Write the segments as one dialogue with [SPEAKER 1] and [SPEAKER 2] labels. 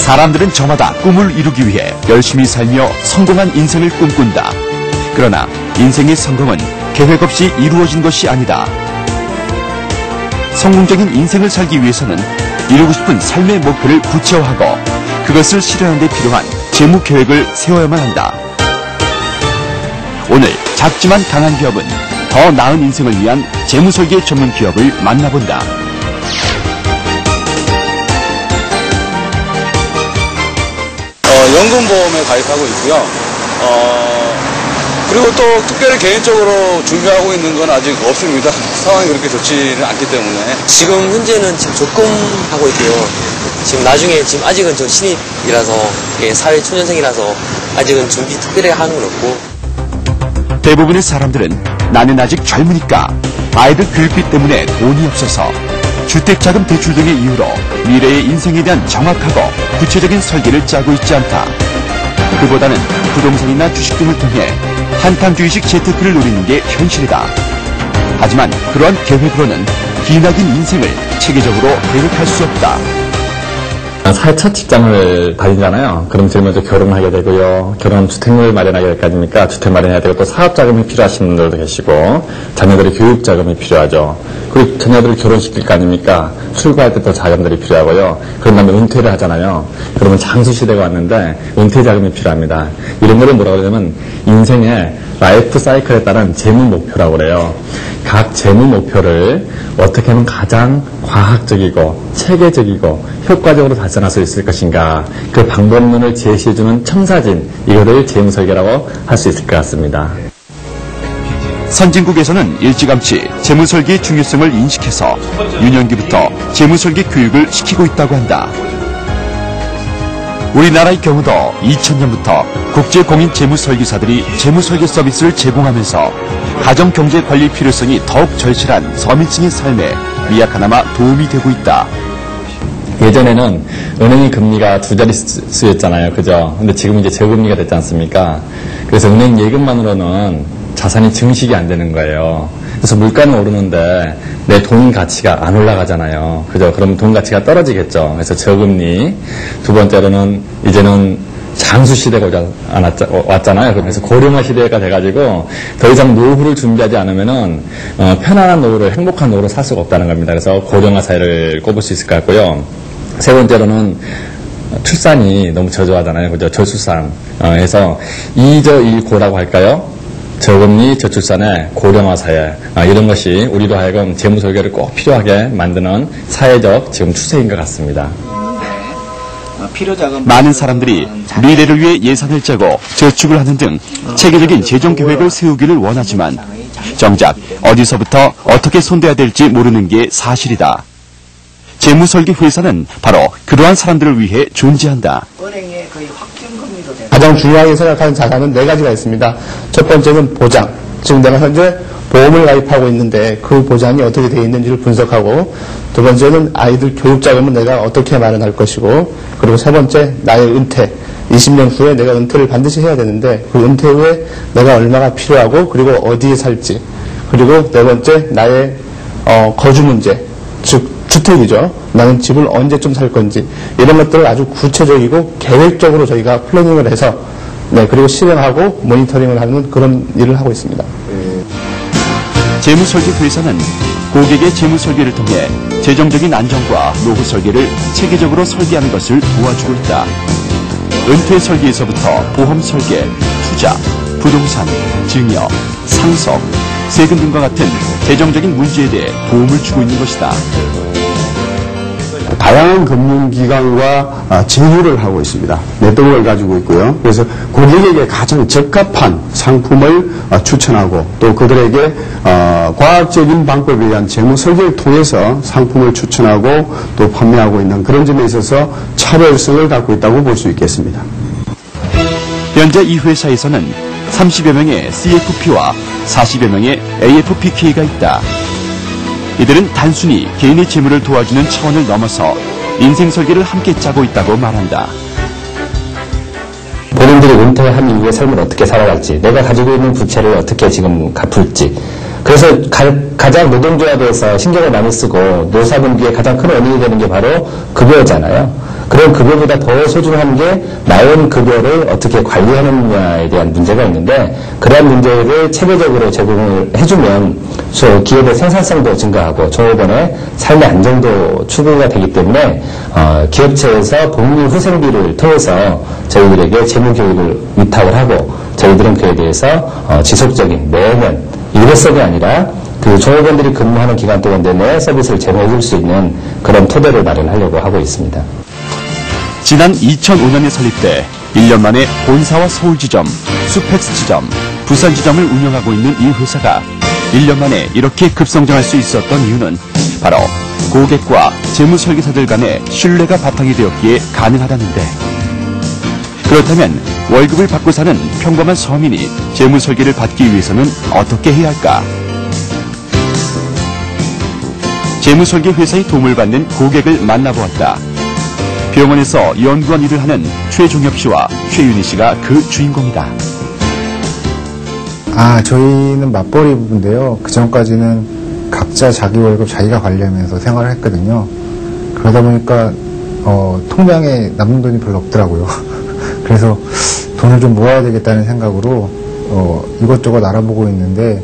[SPEAKER 1] 사람들은 저마다 꿈을 이루기 위해 열심히 살며 성공한 인생을 꿈꾼다. 그러나 인생의 성공은 계획 없이 이루어진 것이 아니다. 성공적인 인생을 살기 위해서는 이루고 싶은 삶의 목표를 구체화하고 그것을 실현하는 데 필요한 재무 계획을 세워야만 한다. 오늘 작지만 강한 기업은 더 나은 인생을 위한 재무 설계 전문 기업을 만나본다.
[SPEAKER 2] 연금보험에 가입하고 있고요. 그리고 또 특별히 개인적으로 준비하고 있는 건 아직 없습니다. 상황이 그렇게 좋지는 않기 때문에.
[SPEAKER 3] 지금 현재는 지금 적금하고 있고요. 지금 나중에 지금 아직은 저 신입이라서 사회 초년생이라서 아직은 준비 특별히 하는 건 없고.
[SPEAKER 1] 대부분의 사람들은 나는 아직 젊으니까 아이들 교육비 때문에 돈이 없어서 주택자금 대출 등의 이유로 미래의 인생에 대한 정확하고 구체적인 설계를 짜고 있지 않다. 그보다는 부동산이나 주식 등을 통해 한탕주의식 재테크를 노리는 게 현실이다. 하지만 그러한 계획으로는 기나긴 인생을 체계적으로 계획할 수 없다.
[SPEAKER 4] 사회 첫 직장을 가지잖아요. 그럼 제일 먼저 결혼을 하게 되고요. 결혼하면 주택을 마련하게 될 거 아닙니까? 주택 마련해야 되고 또 사업자금이 필요하신 분들도 계시고 자녀들의 교육자금이 필요하죠. 그리고 자녀들을 결혼시킬 거 아닙니까? 출가할 때 또 자금들이 필요하고요. 그런 다음에 은퇴를 하잖아요. 그러면 장수시대가 왔는데 은퇴자금이 필요합니다. 이런 거를 뭐라고 그러냐면 인생의 라이프 사이클에 따른 재무 목표라고 그래요. 각 재무 목표를 어떻게 하면 가장 과학적이고 체계적이고 효과적으로 달성할 수 있을 것인가, 그 방법론을 제시해주는 첨사진, 이거를 재무설계라고 할 수 있을 것 같습니다.
[SPEAKER 1] 선진국에서는 일찌감치 재무설계의 중요성을 인식해서 유년기부터 재무설계 교육을 시키고 있다고 한다. 우리나라의 경우도 2000년부터 국제공인재무설계사들이 재무설계 서비스를 제공하면서 가정경제관리 필요성이 더욱 절실한 서민층의 삶에 미약하나마 도움이 되고 있다.
[SPEAKER 4] 예전에는 은행의 금리가 두 자릿수였잖아요. 그죠? 근데 지금 이제 저금리가 됐지 않습니까? 그래서 은행 예금만으로는 자산이 증식이 안 되는 거예요. 그래서 물가는 오르는데 내 돈 가치가 안 올라가잖아요. 그죠? 그럼 돈 가치가 떨어지겠죠. 그래서 저금리. 두 번째로는 이제는 장수 시대가 왔잖아요. 그래서 고령화 시대가 돼가지고 더 이상 노후를 준비하지 않으면은 편안한 노후를, 행복한 노후를 살 수가 없다는 겁니다. 그래서 고령화 사회를 꼽을 수 있을 것 같고요. 세 번째로는 출산이 너무 저조하잖아요. 그죠? 저출산. 해서 이저일고라고 할까요? 저금리, 저출산의 고령화 사회, 이런 것이 우리로 하여금 재무설계를 꼭 필요하게 만드는 사회적 지금 추세인 것 같습니다.
[SPEAKER 1] 많은 사람들이 미래를 위해 예산을 짜고 저축을 하는 등 체계적인 재정 계획을 세우기를 원하지만 정작 어디서부터 어떻게 손대야 될지 모르는 게 사실이다. 재무설계 회사는 바로 그러한 사람들을 위해 존재한다.
[SPEAKER 5] 가장 중요하게 생각하는 자산은 4가지가 있습니다. 첫 번째는 보장. 지금 내가 현재 보험을 가입하고 있는데 그 보장이 어떻게 되어 있는지를 분석하고, 두 번째는 아이들 교육자금은 내가 어떻게 마련할 것이고, 그리고 세 번째 나의 은퇴. 20년 후에 내가 은퇴를 반드시 해야 되는데 그 은퇴 후에 내가 얼마가 필요하고 그리고 어디에 살지. 그리고 네 번째 나의 거주 문제. 즉 주택이죠. 나는 집을 언제쯤 살 건지, 이런 것들을 아주 구체적이고 계획적으로 저희가 플래닝을 해서 그리고 실행하고 모니터링을 하는 그런 일을 하고 있습니다.
[SPEAKER 1] 재무설계 회사는 고객의 재무설계를 통해 재정적인 안정과 노후 설계를 체계적으로 설계하는 것을 도와주고 있다. 은퇴 설계에서부터 보험 설계, 투자, 부동산, 증여, 상속, 세금 등과 같은 재정적인 문제에 대해 도움을 주고 있는 것이다.
[SPEAKER 6] 다양한 금융기관과 제휴를 하고 있습니다. 네트워크를 가지고 있고요. 그래서 고객에게 가장 적합한 상품을 추천하고 또 그들에게 과학적인 방법에 의한 재무 설계를 통해서 상품을 추천하고 또 판매하고 있는 그런 점에 있어서 차별성을 갖고 있다고 볼 수 있겠습니다.
[SPEAKER 1] 현재 이 회사에서는 30여 명의 CFP와 40여 명의 AFPK가 있다. 이들은 단순히 개인의 재물을 도와주는 차원을 넘어서 인생 설계를 함께 짜고 있다고 말한다.
[SPEAKER 7] 본인들이 은퇴한 이후의 삶을 어떻게 살아갈지, 내가 가지고 있는 부채를 어떻게 지금 갚을지. 그래서 가장 노동조합에서 신경을 많이 쓰고 노사분기에 가장 큰 원인이 되는 게 바로 급여잖아요. 그런 급여보다 더 소중한 게 나온 급여를 어떻게 관리하느냐에 대한 문제가 있는데 그러한 문제를 체계적으로 제공을 해주면 기업의 생산성도 증가하고 종업원의 삶의 안정도 추구가 되기 때문에 기업체에서 복리 후생비를 통해서 저희들에게 재무교육을 위탁을 하고 저희들은 그에 대해서 지속적인 매년 일회성이 아니라 그 종업원들이 근무하는 기간 동안 내내 서비스를 제공해 줄 수 있는 그런 토대를 마련하려고 하고 있습니다.
[SPEAKER 1] 지난 2005년에 설립돼 1년 만에 본사와 서울지점, 수펙스지점, 부산지점을 운영하고 있는 이 회사가 1년 만에 이렇게 급성장할 수 있었던 이유는 바로 고객과 재무설계사들 간의 신뢰가 바탕이 되었기에 가능하다는데, 그렇다면 월급을 받고 사는 평범한 서민이 재무설계를 받기 위해서는 어떻게 해야 할까? 재무설계 회사의 도움을 받는 고객을 만나보았다. 병원에서 연구원 일을 하는 최종엽 씨와 최윤희 씨가 그 주인공이다.
[SPEAKER 8] 저희는 맞벌이 부부인데요. 그 전까지는 각자 자기 월급 자기가 관리하면서 생활을 했거든요. 그러다 보니까 통장에 남는 돈이 별로 없더라고요. 그래서 돈을 좀 모아야 되겠다는 생각으로 이것저것 알아보고 있는데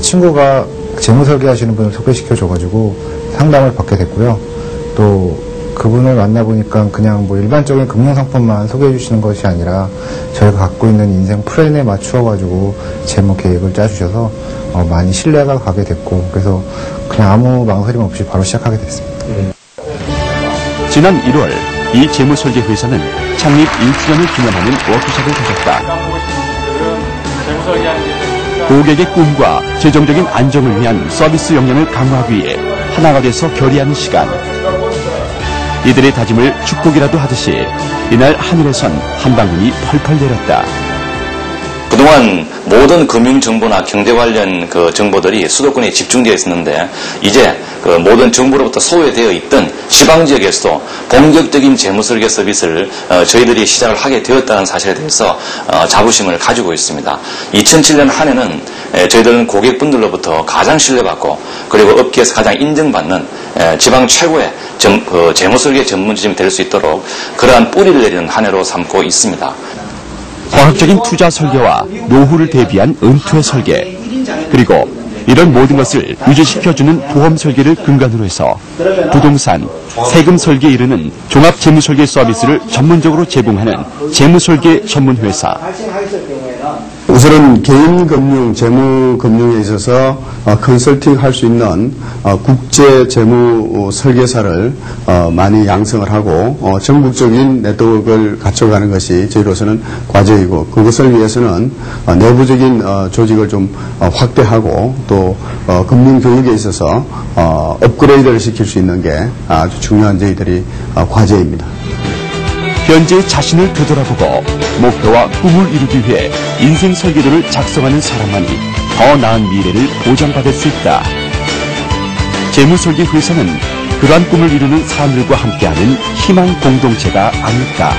[SPEAKER 8] 친구가 재무설계 하시는 분을 소개시켜줘가지고 상담을 받게 됐고요. 또 그분을 만나보니까 그냥 뭐 일반적인 금융상품만 소개해 주시는 것이 아니라 저희가 갖고 있는 인생 플랜에 맞추어가지고 재무 계획을 짜주셔서 많이 신뢰가 가게 됐고, 그래서 그냥 아무 망설임 없이 바로 시작하게 됐습니다.
[SPEAKER 1] 지난 1월 이 재무설계 회사는 창립 1주년을 기념하는 워크숍을 가졌다. 고객의 꿈과 재정적인 안정을 위한 서비스 역량을 강화하기 위해 하나가 돼서 결의하는 시간. 이들의 다짐을 축복이라도 하듯이 이날 하늘에선 한 방울이 펄펄 내렸다.
[SPEAKER 9] 그동안 모든 금융정보나 경제 관련 그 정보들이 수도권에 집중되어 있었는데 이제 그 모든 정부로부터 소외되어 있던 지방지역에서도 본격적인 재무설계 서비스를 저희들이 시작을 하게 되었다는 사실에 대해서 자부심을 가지고 있습니다. 2007년 한 해는 저희들은 고객분들로부터 가장 신뢰받고 그리고 업계에서 가장 인정받는 지방 최고의 재무설계 전문지점이 될 수 있도록 그러한 뿌리를 내리는 한 해로 삼고 있습니다.
[SPEAKER 1] 과학적인 투자 설계와 노후를 대비한 은퇴 설계, 그리고 이런 모든 것을 유지시켜주는 보험 설계를 근간으로 해서 부동산, 세금 설계에 이르는 종합 재무설계 서비스를 전문적으로 제공하는 재무설계 전문회사.
[SPEAKER 6] 우선은 개인금융, 재무금융에 있어서 컨설팅 할 수 있는 국제 재무 설계사를 많이 양성을 하고 전국적인 네트워크를 갖춰가는 것이 저희로서는 과제이고, 그것을 위해서는 내부적인 조직을 좀 확대하고 또 금융교육에 있어서 업그레이드를 시킬 수 있는 게 아주 중요한 저희들이 과제입니다.
[SPEAKER 1] 현재 자신을 되돌아보고 목표와 꿈을 이루기 위해 인생 설계도를 작성하는 사람만이 더 나은 미래를 보장받을 수 있다. 재무설계 회사는 그러한 꿈을 이루는 사람들과 함께하는 희망 공동체가 아닐까.